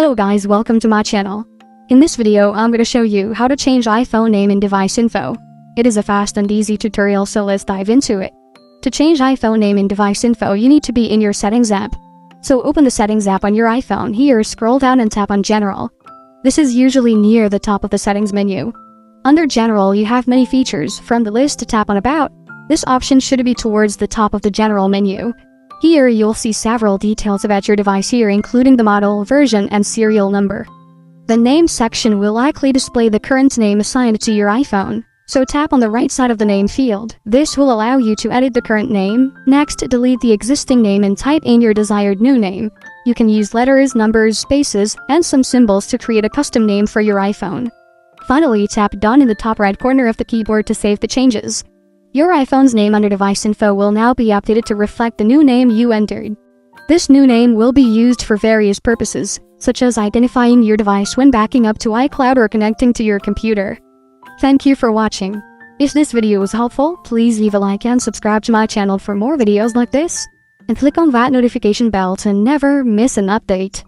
Hello guys, welcome to my channel. In this video, I'm going to show you how to change iPhone name in device info. It is a fast and easy tutorial, so let's dive into it. To change iPhone name in device info, you need to be in your settings app. So open the settings app on your iPhone. Here, scroll down and tap on General. This is usually near the top of the settings menu. Under General, you have many features. From the list, to tap on About. This option should be towards the top of the General menu. Here, you'll see several details about your device here, including the model, version, and serial number. The Name section will likely display the current name assigned to your iPhone, so tap on the right side of the name field. This will allow you to edit the current name. Next, delete the existing name and type in your desired new name. You can use letters, numbers, spaces, and some symbols to create a custom name for your iPhone. Finally, tap Done in the top right corner of the keyboard to save the changes. Your iPhone's name under device info will now be updated to reflect the new name you entered. This new name will be used for various purposes, such as identifying your device when backing up to iCloud or connecting to your computer. Thank you for watching. If this video was helpful, please leave a like and subscribe to my channel for more videos like this. And click on that notification bell to never miss an update.